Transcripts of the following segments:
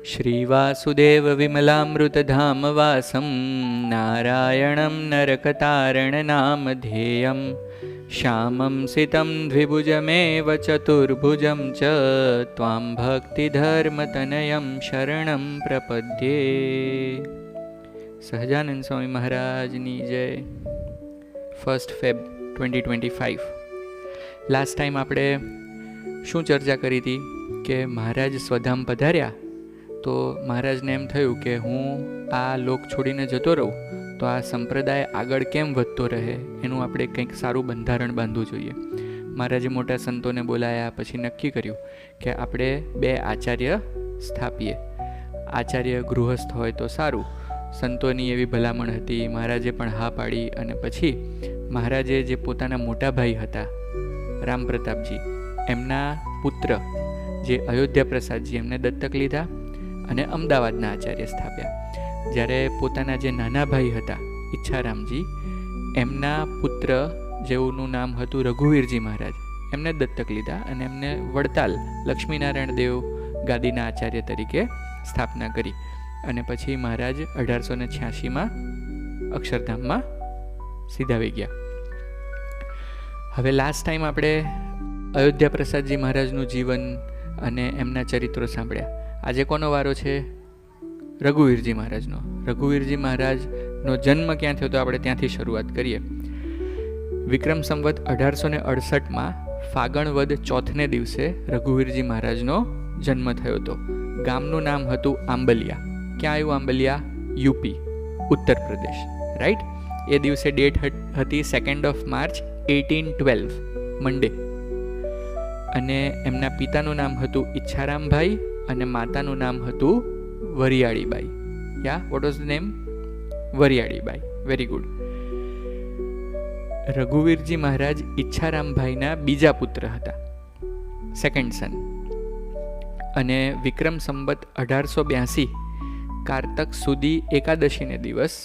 श्रीवासुदेवविमलामृतधामवासं नारायणं नरकतारणनामधेयं श्यामं सितं द्विभुजमेव चतुर्भुजं च त्वां भक्तिधर्मतनयं शरणं प्रपद्ये। સહજાનંદ સ્વામી મહારાજની જય। 1 ફેબ 2025। લાસ્ટ ટાઈમ આપણે શું ચર્ચા કરી હતી કે મહારાજ સ્વધામ પધાર્યા તો મહારાજને એમ થયું કે હું આ લોક છોડીને જતો રહું તો આ સંપ્રદાય આગળ કેમ વધતો રહે, એનું આપણે કંઈક સારું બંધારણ બાંધવું જોઈએ। મહારાજે મોટા સંતોને બોલાયા, પછી નક્કી કર્યું કે આપણે 2 આચાર્ય સ્થાપીએ। આચાર્ય ગૃહસ્થ હોય તો સારું, સંતોની એવી ભલામણ હતી, મહારાજે પણ હા પાડી। અને પછી મહારાજે જે પોતાના મોટા ભાઈ હતા રામ પ્રતાપજી, એમના પુત્ર જે અયોધ્યા પ્રસાદજી, એમને દત્તક લીધા અને અમદાવાદના આચાર્ય સ્થાપ્યા। જ્યારે પોતાના જે નાના ભાઈ હતા ઈચ્છારામજી, એમના પુત્ર જેઓનું નામ હતું રઘુવીરજી મહારાજ, એમને દત્તક લીધા અને એમને વડતાલ લક્ષ્મીનારાયણ દેવ ગાદીના આચાર્ય તરીકે સ્થાપના કરી। અને પછી મહારાજ 1886માં અક્ષરધામમાં સીધાવી ગયા। હવે લાસ્ટ ટાઈમ આપણે અયોધ્યા પ્રસાદજી મહારાજનું જીવન અને એમના ચરિત્રો સાંભળ્યા। આજે કોનો વારો છે? રઘુવીરજી મહારાજનો। રઘુવીરજી મહારાજનો જન્મ ક્યાં થયો તો આપણે ત્યાંથી શરૂઆત કરીએ। વિક્રમ સંવત 1868માં ફાગણ વદ ચોથને દિવસે રઘુવીરજી મહારાજનો જન્મ થયો હતો। ગામનું નામ હતું આંબલિયા। ક્યાં આવ્યું આંબલિયા? UP, Uttar Pradesh, right. એ દિવસે ડેટ હતી 2 માર્ચ 1812, મંડે। અને એમના પિતાનું નામ હતું ઈચ્છારામભાઈ અને માતાનું નામ હતું Variyalibai. Yeah what was the name? Variyalibai. Very good. Raghuvirji Maharaj ઈચ્છારામભાઈના બીજા પુત્ર હતા, સેકન્ડ સન। અને વિક્રમ સંવત 1882 કારતક સુધી એકાદશીને દિવસ,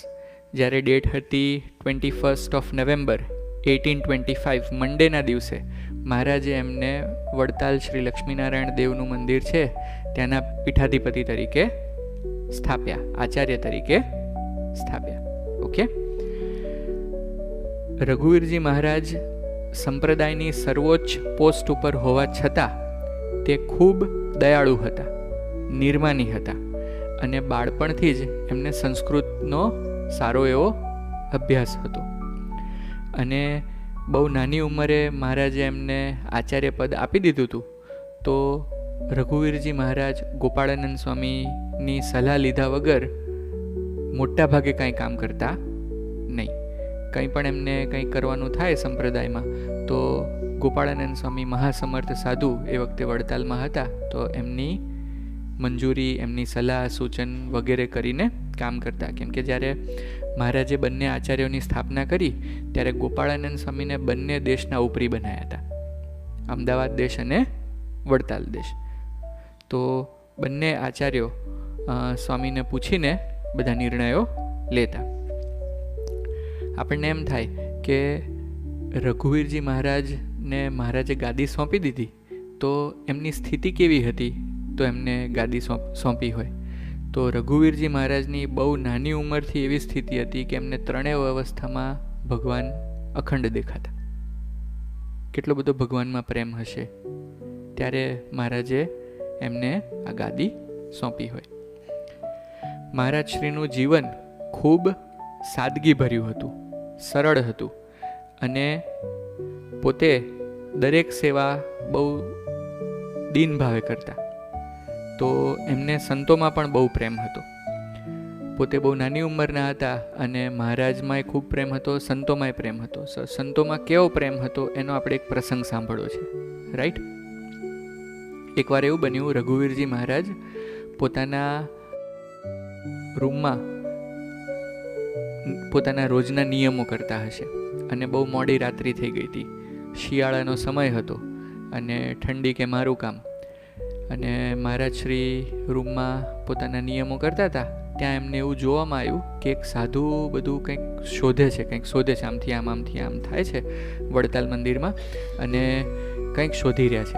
જ્યારે ડેટ હતી 21 નવેમ્બર 1825, મંડેના દિવસે મહારાજે એમને વડતાલ શ્રી લક્ષ્મીનારાયણ દેવનું મંદિર છે ત્યાંના પીઠાધિપતિ તરીકે સ્થાપ્યા, આચાર્ય તરીકે સ્થાપ્યા। ઓકે। રઘુવીરજી મહારાજ સંપ્રદાયની સર્વોચ્ચ પોસ્ટ ઉપર હોવા છતાં તે ખૂબ દયાળુ હતા, નિર્માની હતા અને બાળપણથી જ એમને સંસ્કૃતનો સારો એવો અભ્યાસ હતો। અને બહુ નાની ઉંમરે મહારાજે એમને આચાર્ય પદ આપી દીધું હતું તો રઘુવીરજી મહારાજ ગોપાળાનંદ સ્વામીની સલાહ લીધા વગર મોટા ભાગે કાંઈ કામ કરતા નહીં। કંઈ પણ એમને કંઈ કરવાનું થાય સંપ્રદાયમાં તો ગોપાળાનંદ સ્વામી મહાસમર્થ સાધુ એ વખતે વડતાલમાં હતા તો એમની મંજૂરી, એમની સલાહ સૂચન વગેરે કરીને કામ કરતા। કેમ કે જ્યારે મહારાજે બંને આચાર્યોની સ્થાપના કરી ત્યારે ગોપાળાનંદ સ્વામીને બંને દેશના ઉપરી બનાવ્યા હતા, અમદાવાદ દેશ અને વડતાલ દેશ। તો બંને આચાર્યો સ્વામીને પૂછીને બધા નિર્ણયો લેતા। આપણને એમ થાય કે રઘુવીરજી મહારાજને મહારાજે ગાદી સોંપી દીધી તો એમની સ્થિતિ કેવી હતી તો એમને ગાદી સોંપી હોય તો રઘુવીરજી મહારાજની બહુ નાની ઉંમરથી એવી સ્થિતિ હતી કે એમને ત્રણેય અવસ્થામાં ભગવાન અખંડ દેખાતા। કેટલો બધો ભગવાનમાં પ્રેમ હશે ત્યારે મહારાજે એમને આ ગાદી સોંપી હોય। મહારાજ શ્રીનું જીવન ખૂબ સાદગી ભર્યું હતું, સરળ હતું અને પોતે દરેક સેવા બહુ દીન ભાવે કરતા। તો એમને સંતોમાં પણ બહુ પ્રેમ હતો। પોતે બહુ નાની ઉંમરના હતા અને મહારાજમાંય ખૂબ પ્રેમ હતો, સંતોમાંય પ્રેમ હતો। સંતોમાં કેવો પ્રેમ હતો એનો આપણે એક પ્રસંગ સાંભળ્યો છે, રાઈટ। એકવાર એવું બન્યું, રઘુવીરજી મહારાજ પોતાના રૂમમાં પોતાના રોજના નિયમો કરતા હશે અને બહુ મોડી રાત્રિ થઈ ગઈ હતી, શિયાળાનો સમય હતો અને ઠંડી કે મારું કામ, અને મહારાજ શ્રી રૂમમાં પોતાના નિયમો કરતા હતા ત્યાં એમને એવું જોવામાં આવ્યું કે એક સાધુ બધું કંઈક શોધે છે, આમથી આમ આમથી આમ થાય છે વડતાલ મંદિરમાં અને કંઈક શોધી રહ્યા છે।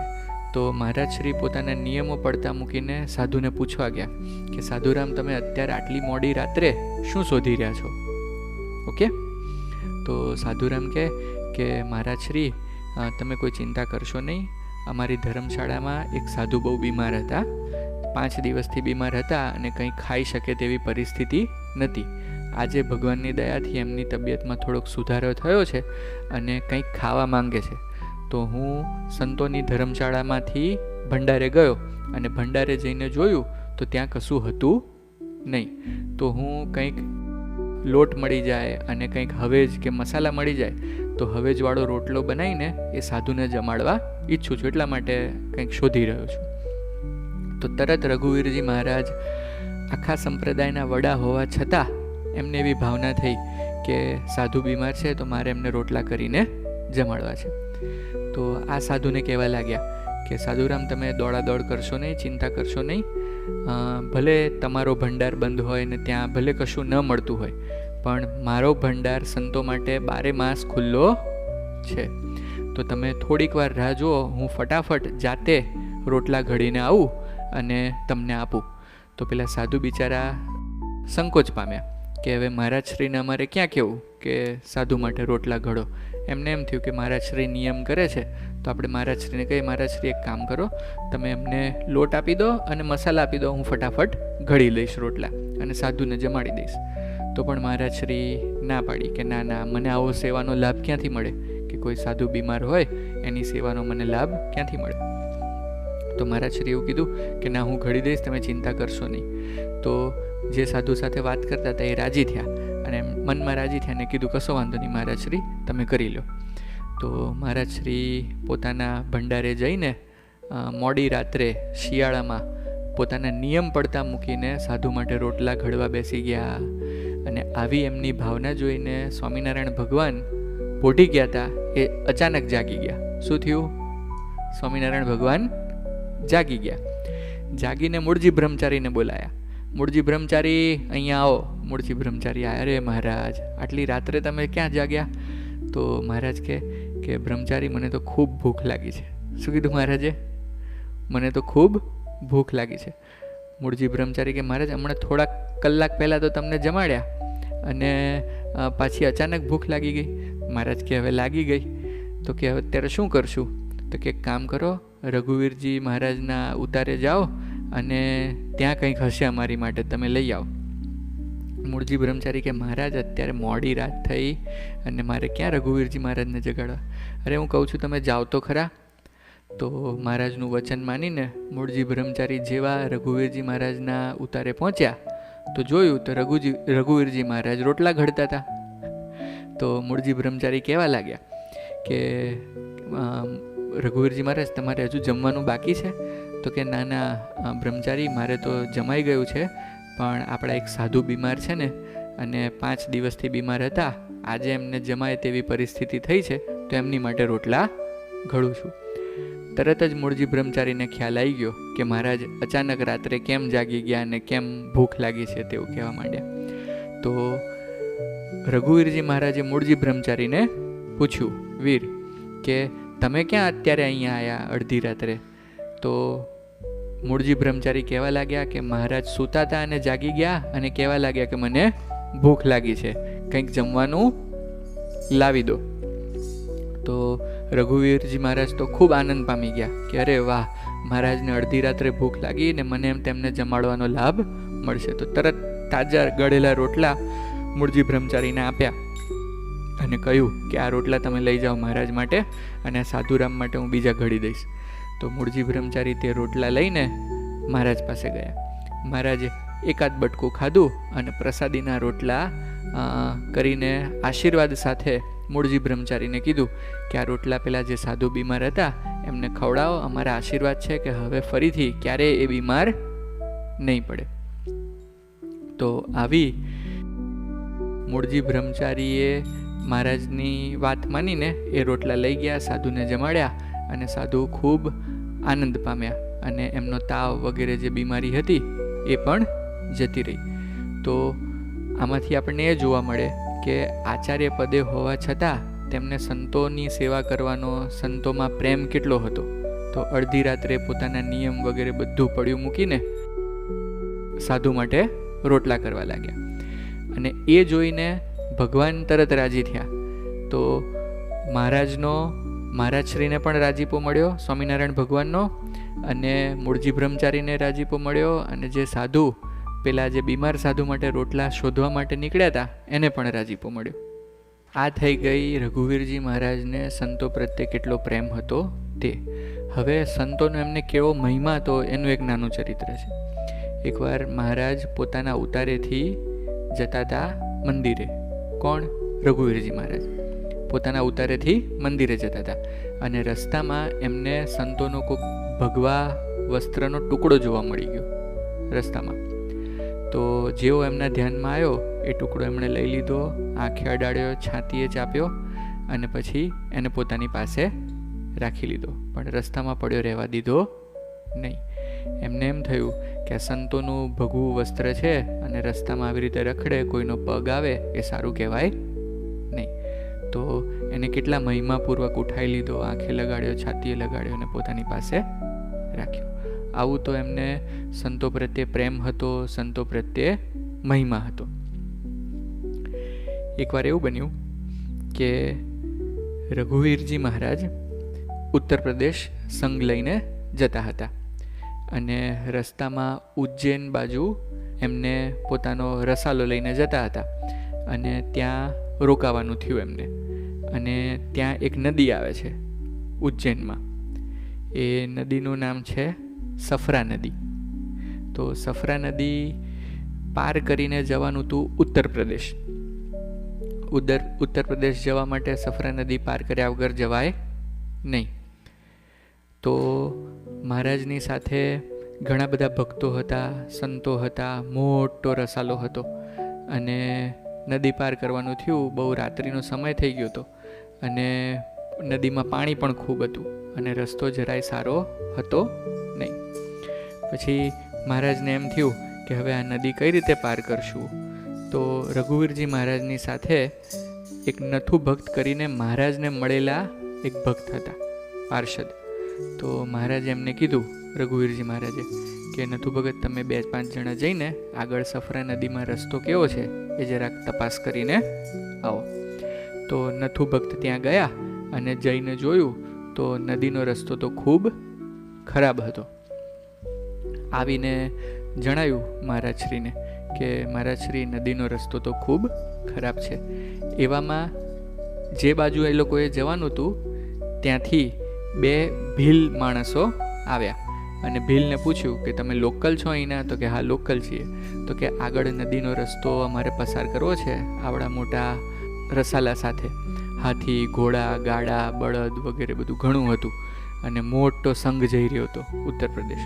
તો મહારાજ શ્રી પોતાના નિયમો પડતા મૂકીને સાધુને પૂછવા ગયા કે સાધુરામ, તમે અત્યારે આટલી મોડી રાત્રે શું શોધી રહ્યા છો? ઓકે, તો સાધુરામ કહે કે મહારાજ શ્રી, તમે કોઈ ચિંતા કરશો નહીં. અમારી ધર્મશાળામાં એક સાધુ બહુ બીમાર હતા, 5 દિવસથી બીમાર હતા અને કંઈ ખાઈ શકે તેવી પરિસ્થિતિ નથી. આજે ભગવાનની દયાથી એમની તબિયતમાં થોડોક સુધારો થયો છે અને કંઈક ખાવા માંગે છે. તો હું સંતોની ધર્મશાળામાંથી ભંડારે ગયો અને ભંડારે જઈને જોયું તો ત્યાં કશું હતું નહીં. તો હું કંઈક લોટ મળી જાય અને કંઈક હવેજ કે મસાલા મળી જાય તો હવેજવાળો રોટલો બનાવીને એ સાધુને જમાડવા ઈચ્છું છું, એટલા માટે કંઈક શોધી રહ્યો છું. તો તરત રઘુવીરજી મહારાજ આખા સંપ્રદાયના વડા હોવા છતાં એમને એવી ભાવના થઈ કે સાધુ બીમાર છે તો મારે એમને રોટલા કરીને જમાડવા છે. તો આ સાધુને કહેવા લાગ્યા કે સાધુરામ, તમે દોડાદોડ કરશો નહીં, ચિંતા કરશો નહીં. ભલે તમારો ભંડાર બંધ હોય ને ત્યાં ભલે કશું ન મળતું હોય, પણ મારો ભંડાર સંતો માટે 12 માસ ખુલ્લો છે. તો તમે થોડીક વાર રાહ જુઓ, હું ફટાફટ જાતે રોટલા ઘડીને આવું અને તમને આપું. તો પેલા સાધુ બિચારા સંકોચ પામ્યા કે હવે મહારાજશ્રીને અમારે ક્યાં કહેવું કે સાધુ માટે રોટલા ઘડો. એમને એમ થયું કે મહારાજશ્રી નિયમ કરે છે તો આપણે મહારાજશ્રીને કહીએ, મહારાજશ્રી એક કામ કરો, તમે એમને લોટ આપી દો અને મસાલા આપી દો, હું ફટાફટ ઘડી લઈશ રોટલા અને સાધુને જમાડી દઈશ. તો પણ મહારાજશ્રી ના પાડી કે ના ના, મને આવો સેવાનો લાભ ક્યાંથી મળે, કે કોઈ સાધુ બીમાર હોય એની સેવાનો મને લાભ ક્યાંથી મળે. તો મહારાજશ્રી એવું કીધું કે ના, હું ઘડી દઈશ, તમે ચિંતા કરશો નહીં. તો જે સાધુ સાથે વાત કરતા હતા એ રાજી થયા અને મનમાં રાજી થયા અને કીધું કશો વાંધો નહીં મહારાજશ્રી, તમે કરી લો. તો મહારાજશ્રી પોતાના ભંડારે જઈને મોડી રાત્રે શિયાળામાં પોતાના નિયમ પડતા મૂકીને સાધુ માટે રોટલા ઘડવા બેસી ગયા. અને આવી એમની ભાવના જોઈને સ્વામિનારાયણ ભગવાન પોઢી ગયા હતા એ અચાનક જાગી ગયા. શું થયું? સ્વામિનારાયણ ભગવાન જાગી ગયા. જાગીને મૂળજી બ્રહ્મચારીને બોલાયા. મૂળજી બ્રહ્મચારી, અહીંયા આવો. મૂળજી બ્રહ્મચારી આયા. અરે મહારાજ, આટલી રાત્રે તમે ક્યાં જાગ્યા? તો મહારાજ કે બ્રહ્મચારી, મને તો ખૂબ ભૂખ લાગી છે. શું કીધું મહારાજે? મને તો ખૂબ ભૂખ લાગી છે. મૂળજી બ્રહ્મચારી કે મહારાજ, હમણાં થોડાક કલાક પહેલાં તો તમને જમાડ્યા અને પાછી અચાનક ભૂખ લાગી ગઈ. મહારાજ કે હવે લાગી ગઈ તો કે હવે અત્યારે શું કરશું? તો કે કામ કરો, રઘુવીરજી મહારાજના ઉતારે જાઓ અને ત્યાં કંઈક હશે અમારી માટે, તમે લઈ આવો. મૂળજી બ્રહ્મચારી કે મહારાજ, અત્યારે મોડી રાત થઈ અને મારે ક્યાં રઘુવીરજી મહારાજને જગાડવા? અરે હું કહું છું તમે જાઓ તો ખરા. તો મહારાજનું વચન માનીને મૂળજી બ્રહ્મચારી જેવા રઘુવીરજી મહારાજના ઉતારે પહોંચ્યા તો જોયું તો રઘુવીરજી મહારાજ રોટલા ઘડતા હતા. તો મૂળજી બ્રહ્મચારી કહેવા લાગ્યા કે રઘુવીરજી મહારાજ, તમારે હજુ જમવાનું બાકી છે? તો કે ના ના બ્રહ્મચારી, મારે તો જમાઈ ગયું છે, પણ આપણા એક સાધુ બીમાર છે ને અને 5 દિવસથી બીમાર હતા, આજે એમને જમાય તેવી પરિસ્થિતિ થઈ છે તો એમની માટે રોટલા ઘડું છું. તરત જ મૂળજી બ્રહ્મચારીને ખ્યાલ આવી ગયો કે મહારાજ અચાનક રાત્રે કેમ જાગી ગયા અને કેમ ભૂખ લાગી છે તેવું કહેવા માંડ્યા. તો રઘુવીરજી મહારાજે મૂળજી બ્રહ્મચારીને પૂછ્યું, વીર, કે તમે ક્યાં અત્યારે અહીંયા આવ્યા અડધી રાત્રે? તો મૂળજી બ્રહ્મચારી કહેવા લાગ્યા કે મહારાજ સૂતા હતા અને જાગી ગયા અને કહેવા લાગ્યા કે મને ભૂખ લાગી છે, કંઈક જમવાનું લાવી દો. તો રઘુવીરજી મહારાજ તો ખૂબ આનંદ પામી ગયા કે અરે વાહ, મહારાજને અડધી રાત્રે ભૂખ લાગી ને મને એમ તેમને જમાડવાનો લાભ મળશે. તો તરત તાજા ગળેલા રોટલા મૂળજી બ્રહ્મચારીને આપ્યા અને કહ્યું કે આ રોટલા તમે લઈ જાઓ મહારાજ માટે અને સાધુરામ માટે હું બીજા ઘડી દઈશ. તો મૂળજી બ્રહ્મચારી તે રોટલા લઈને મહારાજ પાસે ગયા. મહારાજે એકાદ બટકું ખાધું અને પ્રસાદીના રોટલા કરીને આશીર્વાદ સાથે મૂળજી બ્રહ્મચારીને કીધું કે આ રોટલા પેલા જે સાધુ બીમાર હતા એમને ખવડાવો, અમારા આશીર્વાદ છે કે હવે ફરીથી ક્યારેય એ બીમાર નહીં પડે. તો આવી મૂળજી બ્રહ્મચારીએ મહારાજની વાત માનીને એ રોટલા લઈ ગયા, સાધુને જમાડ્યા અને સાધુ ખૂબ આનંદ પામ્યા અને એમનો તાવ વગેરે જે બીમારી હતી એ પણ જતી રહી. તો આમાંથી આપણને એ જોવા મળે કે આચાર્ય પદે હોવા છતાં તેમને સંતોની સેવા કરવાનો, સંતોમાં પ્રેમ કેટલો હતો. તો તો અડધી રાત્રે પોતાના નિયમ વગેરે બધું પડ્યું મૂકીને સાધુ માટે રોટલા કરવા લાગ્યા. અને એ જોઈને ભગવાન તરત રાજી થયા. તો મહારાજશ્રીને પણ રાજીપો મળ્યો, સ્વામિનારાયણ ભગવાનનો, અને મૂળજી બ્રહ્મચારીને રાજીપો મળ્યો, અને જે સાધુ પેલા જે બીમાર સાધુ માટે રોટલા શોધવા માટે નીકળ્યા હતા એને પણ રાજીપો મળ્યો. આ થઈ ગઈ રઘુવીરજી મહારાજને સંતો પ્રત્યે કેટલો પ્રેમ હતો તે. હવે સંતોનો એમને કેવો મહિમા હતો એનું એક નાનું ચરિત્ર છે. એકવાર મહારાજ પોતાના ઉતારેથી જતા હતા મંદિરે. કોણ? રઘુવીરજી મહારાજ પોતાના ઉતારેથી મંદિરે જતા હતા, અને રસ્તામાં એમને સંતોનો કોઈક ભગવા વસ્ત્રનો ટુકડો જોવા મળી ગયો રસ્તામાં. તો જેવો એમના ધ્યાનમાં આવ્યો એ ટુકડો એમણે લઈ લીધો, આંખે અડાડ્યો, છાતીએ ચાપ્યો, અને પછી એને પોતાની પાસે રાખી લીધો. પણ રસ્તામાં પડ્યો રહેવા દીધો નહીં. એમને એમ થયું કે આ સંતોનું ભગવું વસ્ત્ર છે અને રસ્તામાં આવી રીતે રખડે, કોઈનો પગ આવે એ સારું કહેવાય નહીં. તો એને કેટલા મહિમાપૂર્વક ઉઠાવી લીધો, આંખે લગાડ્યો, છાતીએ લગાડ્યો અને પોતાની પાસે રાખ્યો. આવું તો એમને સંતો પ્રત્યે પ્રેમ હતો, સંતો પ્રત્યે મહિમા હતો. એકવાર એવું બન્યું કે રઘુવીરજી મહારાજ ઉત્તર પ્રદેશ સંઘ લઈને જતા હતા, અને રસ્તામાં ઉજ્જૈન બાજુ એમને પોતાનો રસાલો લઈને જતા હતા, અને ત્યાં રોકાવાનું થયું એમને. અને ત્યાં એક નદી આવે છે ઉજ્જૈનમાં. એ નદીનું નામ છે સફરા નદી. તો સફરા નદી પાર કરીને જવાનું હતું ઉત્તર પ્રદેશ. ઉત્તર પ્રદેશ જવા માટે સફરા નદી પાર કર્યા વગર જવાય નહીં. તો મહારાજની સાથે ઘણા બધા ભક્તો હતા, સંતો હતા, મોટો રસાલો હતો, અને નદી પાર કરવાનું થયું. બહુ રાત્રિનો સમય થઈ ગયો હતો, અને નદીમાં પાણી પણ ખૂબ હતું, અને રસ્તો જરાય સારો હતો નહીં. પછી મહારાજને એમ થયું કે હવે આ નદી કઈ રીતે પાર કરશું. તો રઘુવીરજી મહારાજની સાથે એક નથુ ભક્ત કરીને મહારાજને મળેલા એક ભક્ત હતા, પાર્ષદ. તો મહારાજે એમને કીધું, રઘુવીરજી મહારાજે, કે નથુ ભગત તમે 2-5 જણા જઈને આગળ સફરા નદીમાં રસ્તો કેવો છે એ જરાક તપાસ કરીને આવો. તો નથુ ભક્ત ત્યાં ગયા અને જઈને જોયું તો નદીનો રસ્તો તો ખૂબ ખરાબ હતો. આવીને જણાયું મહારાજશ્રીને કે મહારાજશ્રી, નદીનો રસ્તો તો ખૂબ ખરાબ છે. એવામાં જે બાજુ એ લોકોએ જવાનું હતું ત્યાંથી 2 ભીલ માણસો આવ્યા, અને ભીલને પૂછ્યું કે તમે લોકલ છો અહીંના? તો કે હા, લોકલ છીએ. તો કે આગળ નદીનો રસ્તો અમારે પસાર કરવો છે આવડા મોટા રસાલા સાથે. હાથી, ઘોડા, ગાડા, બળદ વગેરે બધું ઘણું હતું, અને મોટો સંઘ જઈ રહ્યો હતો ઉત્તર પ્રદેશ.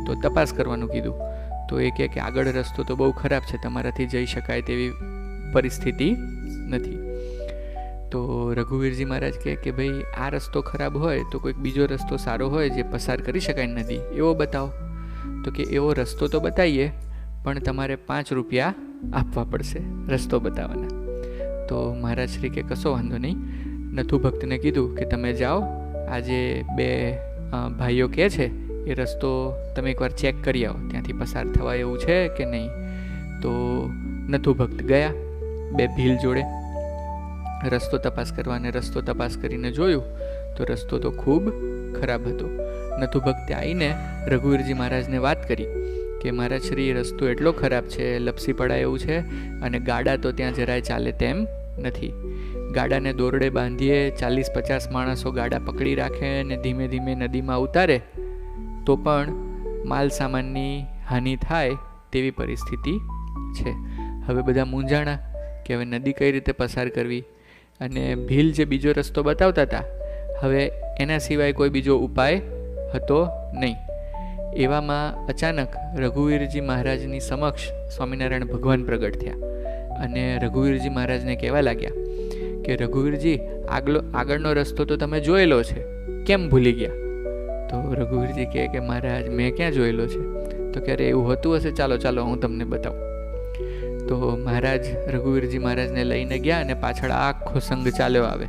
તો તપાસ કરવાનું કીધું. તો એ કહે કે આગળ રસ્તો તો બહુ ખરાબ છે, તમારાથી જઈ શકાય તેવી પરિસ્થિતિ નથી. તો રઘુવીરજી મહારાજ કહે કે ભાઈ, આ રસ્તો ખરાબ હોય તો કોઈક બીજો રસ્તો સારો હોય જે પસાર કરી શકાય નદી, એવો બતાવો. તો કે એવો રસ્તો તો બતાવીએ, પણ તમારે 5 રૂપિયા આપવા પડશે રસ્તો બતાવવાના. તો મહારાજ શ્રી કે કશો વાંધો નહીં. નથુ ભક્તને કીધું કે તમે જાઓ, આ જે 2 ભાઈઓ કહે છે એ રસ્તો તમે એકવાર ચેક કરી આવો, ત્યાંથી પસાર થવાય એવું છે કે નહીં. તો નથુ ભક્ત ગયા 2 ભીલ જોડે રસ્તો તપાસ કરવા, અને રસ્તો તપાસ કરીને જોયું તો રસ્તો તો ખૂબ ખરાબ હતો. નથુ ભક્તે આવીને રઘુવીરજી મહારાજને વાત કરી કે મહારાજ શ્રી, રસ્તો એટલો ખરાબ છે, લપસી પડાય એવું છે, અને ગાડા તો ત્યાં જરાય ચાલે તેમ નથી. ગાડાને દોરડે બાંધીએ, 40-50 માણસો ગાડા પકડી રાખે અને ધીમે ધીમે નદીમાં ઉતારે તો પણ માલ સામાનની હાનિ થાય તેવી પરિસ્થિતિ છે. હવે બધા મૂંઝાણા કે હવે નદી કઈ રીતે પસાર કરવી, અને ભીલ જે બીજો રસ્તો બતાવતા હતા હવે એના સિવાય કોઈ બીજો ઉપાય હતો નહીં. એવામાં અચાનક રઘુવીરજી મહારાજની સમક્ષ સ્વામિનારાયણ ભગવાન પ્રગટ થયા, અને રઘુવીરજી મહારાજને કહેવા લાગ્યા કે રઘુવીરજી, આગળનો રસ્તો તો તમે જોયેલો છે, કેમ ભૂલી ગયા? તો રઘુવીરજી કહે કે મહારાજ, મેં ક્યાં જોયેલો છે? તો ક્યારે એવું હોતું હશે, ચાલો હું તમને બતાવું. તો મહારાજ રઘુવીરજી મહારાજને લઈને ગયા, અને પાછળ આખો સંઘ ચાલ્યો આવે.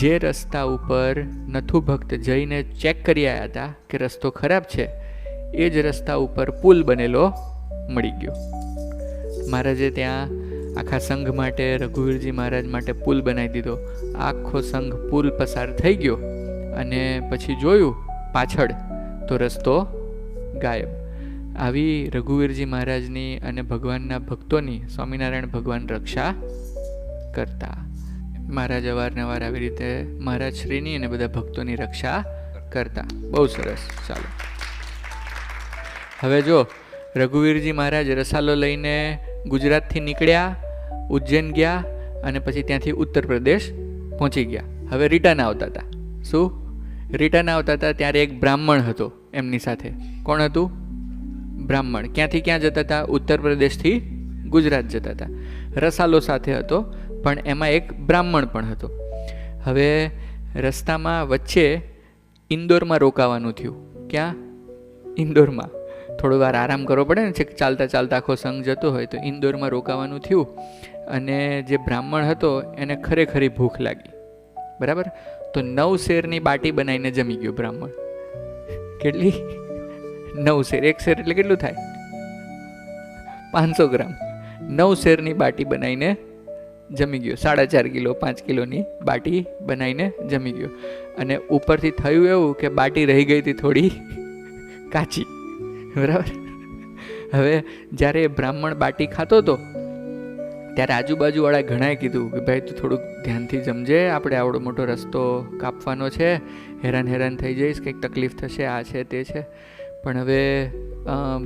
જે રસ્તા ઉપર નથુ ભક્ત જઈને ચેક કરી આવ્યા હતા કે રસ્તો ખરાબ છે, એ જ રસ્તા ઉપર પુલ બનેલો મળી ગયો. મહારાજે ત્યાં આખા સંઘ માટે, રઘુવીરજી મહારાજ માટે પુલ બનાવી દીધો. આખો સંઘ પુલ પસાર થઈ ગયો અને પછી જોયું પાછળ તો રસ્તો ગાયબ. આવી રઘુવીરજી મહારાજની અને ભગવાનના ભક્તોની સ્વામિનારાયણ ભગવાન રક્ષા કરતા. મહારાજ અવારનવાર આવી રીતે મહારાજ શ્રીની અને બધા ભક્તોની રક્ષા કરતા. બહુ સરસ. ચાલો હવે જો રઘુવીરજી મહારાજ રસાલો લઈને ગુજરાતથી નીકળ્યા, ઉજ્જૈન ગયા અને પછી ત્યાંથી ઉત્તર પ્રદેશ પહોંચી ગયા. હવે રિટર્ન આવતા હતા. શું રિટર્ન આવતા હતા ત્યારે એક બ્રાહ્મણ હતો એમની સાથે. કોણ હતું? બ્રાહ્મણ. ક્યાંથી ક્યાં જતા હતા? ઉત્તર પ્રદેશથી ગુજરાત જતા હતા. રસાલો સાથે હતો, પણ એમાં એક બ્રાહ્મણ પણ હતો. હવે રસ્તામાં વચ્ચે ઇન્દોરમાં રોકાવાનું થયું. ક્યાં? ઇન્દોરમાં. થોડો વાર આરામ કરવો પડે ને, છે ચાલતા ચાલતા આખો સંઘ જતો હોય તો ઇન્દોરમાં રોકાવાનું થયું. અને જે બ્રાહ્મણ હતો એને ખરેખરી ભૂખ લાગી. બરાબર? તો 9 શેરની બાટી બનાવીને જમી ગયો બ્રાહ્મણ. કેટલી? 9 શેર. 1 શેર એટલે કેટલું થાય? 500 ગ્રામ. 9 શેરની બાટી બનાવીને જમી ગયો. 4.5 કિલો 5 કિલોની બાટી બનાવીને જમી ગયો. અને ઉપરથી થયું એવું કે બાટી રહી ગઈ હતી થોડી કાચી. બરાબર? હવે જ્યારે બ્રાહ્મણ બાટી ખાતો હતો ત્યારે આજુબાજુવાળા ઘણાએ કીધું કે ભાઈ તું થોડુંક ધ્યાનથી જમજે, આપણે આવડો મોટો રસ્તો કાપવાનો છે, હેરાન થઈ જઈશ, કંઈક તકલીફ થશે, આ છે તે છે. પણ હવે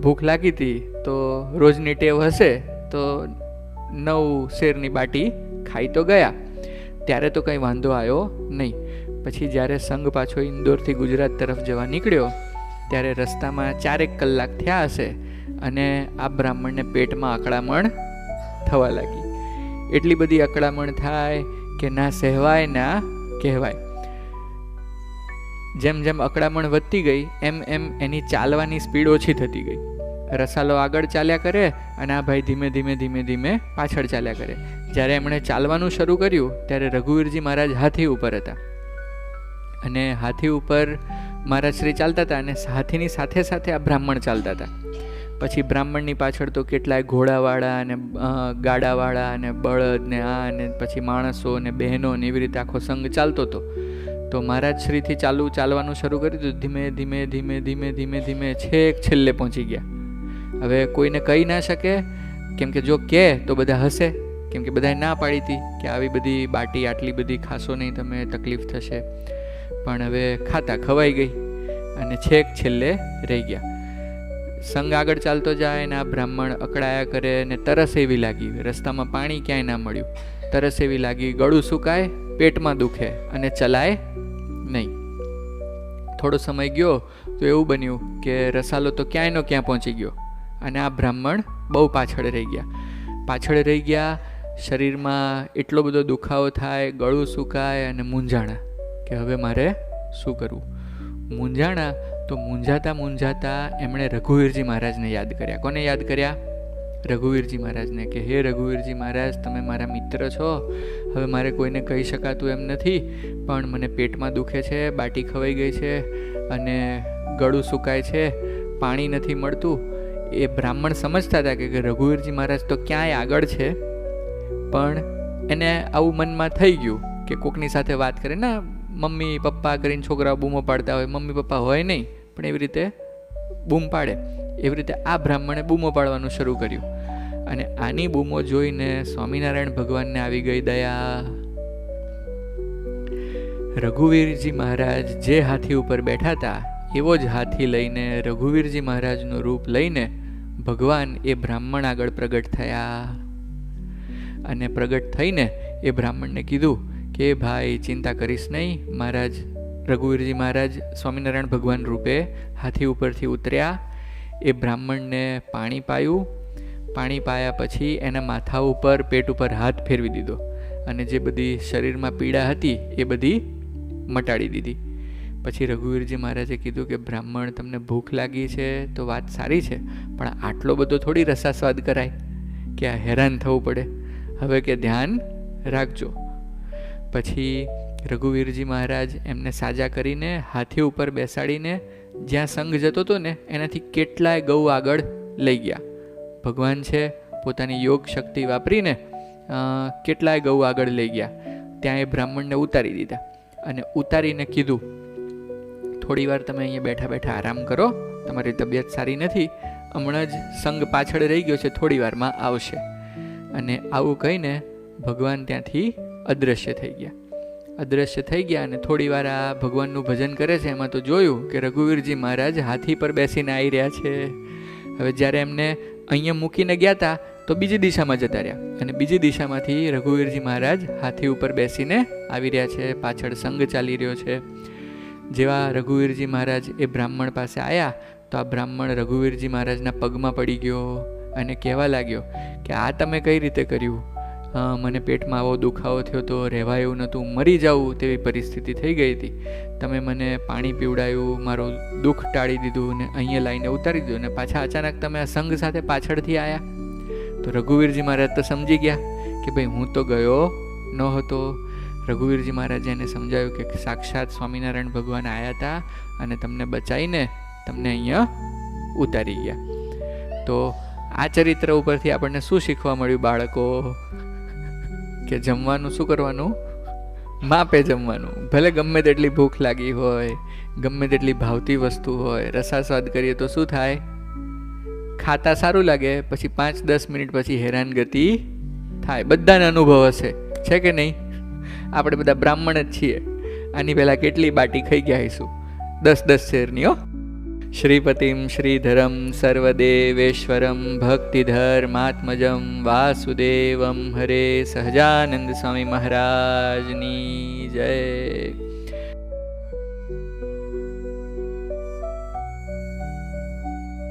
ભૂખ લાગી હતી તો રોજની ટેવ હશે તો 9 શેરની બાટી ખાઈ તો ગયા. ત્યારે તો કંઈ વાંધો આવ્યો નહીં. પછી જ્યારે સંઘ પાછો ઇન્દોરથી ગુજરાત તરફ જવા નીકળ્યો ત્યારે રસ્તામાં 4 કલાક થયા હશે અને આ બ્રાહ્મણને પેટમાં અકળામણ થવા લાગી. એટલી બધી અકળામણ થાય કે ના સહેવાય ના કહેવાય. જેમ જેમ અકળામણ વધતી ગઈ એમ એમ એની ચાલવાની સ્પીડ ઓછી થતી ગઈ. રસાલો આગળ ચાલ્યા કરે અને આ ભાઈ ધીમે ધીમે પાછળ ચાલ્યા કરે. જ્યારે એમણે ચાલવાનું શરૂ કર્યું ત્યારે રઘુવીરજી મહારાજ હાથી ઉપર હતા અને હાથી ઉપર મહારાજ શ્રી ચાલતા હતા અને હાથીની સાથે સાથે આ બ્રાહ્મણ ચાલતા હતા. પછી બ્રાહ્મણની પાછળ તો કેટલાય ઘોડાવાળા અને ગાડાવાળા અને બળદ ને આ અને પછી માણસો ને બહેનો ને એવી રીતે આખો સંઘ ચાલતો હતો. તો મહારાજ શ્રીથી ચાલવાનું શરૂ કર્યું ધીમે ધીમે છેક છેલ્લે પહોંચી ગયા. હવે કોઈને કહી ના શકે, કેમ કે જો કહે તો બધા હસે, કેમ કે બધાએ ના પાડી હતી કે આવી બધી બાટી આટલી બધી ખાશો નહીં તમે, તકલીફ થશે. પણ હવે ખાતા ખવાઈ ગઈ અને છેક છેલ્લે રહી ગયા. સંઘ આગળ ચાલતો જાય ને આ બ્રાહ્મણ અકળાયા કરે ને તરસ એવી લાગી. રસ્તામાં પાણી ક્યાંય ના મળ્યું. તરસ એવી લાગી, ગળું સુકાય, પેટમાં દુખે અને ચલાય નહીં. થોડો સમય ગયો તો એવું બન્યું કે રસાલો તો ક્યાંયનો ક્યાં પહોંચી ગયો અને આ બ્રાહ્મણ બહુ પાછળ રહી ગયા. શરીરમાં એટલો બધો દુખાવો થાય, ગળું સુકાય અને મૂંઝાણા કે હવે મારે શું કરવું. મૂંઝાણા તો મૂંઝાતા એમણે રઘુવીરજી મહારાજને યાદ કર્યા. કોને યાદ કર્યા? રઘુવીરજી મહારાજને. કે હે રઘુવીરજી મહારાજ, તમે મારા મિત્ર છો, હવે મારે કોઈને કહી શકાતું એમ નથી, પણ મને પેટમાં દુખે છે, બાટી ખવાઈ ગઈ છે અને ગળું સુકાય છે, પાણી નથી મળતું. એ બ્રાહ્મણ સમજતા હતા કે રઘુવીરજી મહારાજ તો ક્યાંય આગળ છે, પણ એને આવું મનમાં થઈ ગયું કે કોકની સાથે વાત કરે ને, મમ્મી પપ્પા કરીને છોકરાઓ બૂમો પાડતા હોય, મમ્મી પપ્પા હોય નહીં પણ એવી રીતે બૂમ પાડે, એવી રીતે આ બ્રાહ્મણે બૂમો પાડવાનું શરૂ કર્યું. અને આની બૂમો જોઈને સ્વામિનારાયણ ભગવાનને આવી ગઈ દયા. રઘુવીરજી મહારાજ જે હાથી ઉપર બેઠા હતા એવો જ હાથી લઈને, રઘુવીરજી મહારાજનું રૂપ લઈને ભગવાન એ બ્રાહ્મણ આગળ પ્રગટ થયા. અને પ્રગટ થઈને એ બ્રાહ્મણને કીધું કે ભાઈ ચિંતા કરીશ નહીં. મહારાજ રઘુવીરજી મહારાજ સ્વામિનારાયણ ભગવાન રૂપે હાથી ઉપરથી ઉતર્યા. એ બ્રાહ્મણને પાણી પાયું. પાણી પાયા પછી એના માથા ઉપર, પેટ ઉપર હાથ ફેરવી દીધો અને જે બધી શરીરમાં પીડા હતી એ બધી મટાડી દીધી. પછી રઘુવીરજી મહારાજે કીધું કે બ્રાહ્મણ, તમને ભૂખ લાગી છે તો વાત સારી છે, પણ આટલો બધો થોડી રસાસ્વાદ કરાય કે આ હેરાન થવું પડે. હવે કે ધ્યાન રાખજો. પછી રઘુવીરજી મહારાજ એમને સાજા કરીને હાથી ઉપર બેસાડીને જ્યાં સંઘ જતો હતો ને એનાથી કેટલાય ગૌ આગળ લઈ ગયા. ભગવાન છે પોતાની યોગ શક્તિ વાપરીને કેટલાય ગૌ આગળ લઈ ગયા. ત્યાં એ બ્રાહ્મણને ઉતારી દીધા અને ઉતારીને કીધું, થોડી વાર તમે અહીંયા બેઠા બેઠા આરામ કરો, તમારી તબિયત સારી નથી, હમણાં જ સંઘ પાછળ રહી ગયો છે, થોડી વારમાં આવશે. અને આવું કહીને ભગવાન ત્યાંથી અદૃશ્ય થઈ ગયા. અદૃશ્ય થઈ ગયા અને થોડી વાર આ ભગવાનનું ભજન કરે છે. એમાં તો જોયું કે રઘુવીરજી મહારાજ હાથી પર બેસીને આવી રહ્યા છે. હવે જ્યારે એમને અહીંયા મૂકીને ગયા હતા તો બીજી દિશામાં જતા રહ્યા અને બીજી દિશામાંથી રઘુવીરજી મહારાજ હાથી ઉપર બેસીને આવી રહ્યા છે. પાછળ સંઘ ચાલી રહ્યો છે. જેવા રઘુવીરજી મહારાજ એ બ્રાહ્મણ પાસે આવ્યા તો આ બ્રાહ્મણ રઘુવીરજી મહારાજના પગમાં પડી ગયો અને કહેવા લાગ્યો કે આ તમે કઈ રીતે કર્યું? મને પેટમાં આવો દુખાવો થયો તો, રહેવા એવું નહોતું, મરી જાઉં તેવી પરિસ્થિતિ થઈ ગઈ હતી. તમે મને પાણી પીવડાયું, મારું દુઃખ ટાળી દીધું ને અહીંયા લાવીને ઉતારી દીધું ને પાછા અચાનક તમે આ સંઘ સાથે પાછળથી આવ્યા. તો રઘુવીરજી મહારાજ તો સમજી ગયા કે ભાઈ હું તો ગયો ન હતો. રઘુવીરજી મહારાજે એને સમજાવ્યું કે સાક્ષાત સ્વામિનારાયણ ભગવાન આવ્યા હતા અને તમને બચાવીને તમને અહીંયા ઉતારી ગયા. તો આ ચરિત્ર ઉપરથી આપણને શું શીખવા મળ્યું બાળકો? કે જમવાનું શું કરવાનું? માપે જમવાનું. ભલે ગમે તેટલી ભૂખ લાગી હોય, ગમે તેટલી ભાવતી વસ્તુ હોય, રસાસ્વાદ કરીએ તો શું થાય? ખાતા સારું લાગે, પછી 5-10 મિનિટ પછી હેરાનગતિ થાય. બધાને અનુભવ હશે, છે કે નહીં? આપણે બધા બ્રાહ્મણ જ છીએ. આની પહેલાં કેટલી બાટી ખાઈ ગયા હઈશું? 10-10 શેરની. હો, શ્રીપતિમ શ્રીધરમ સર્વદેવેશ્વરમ ભક્તિધર્માત્મજમ વાસુદેવમ હરે સહજાનંદ સ્વામી મહારાજની જય.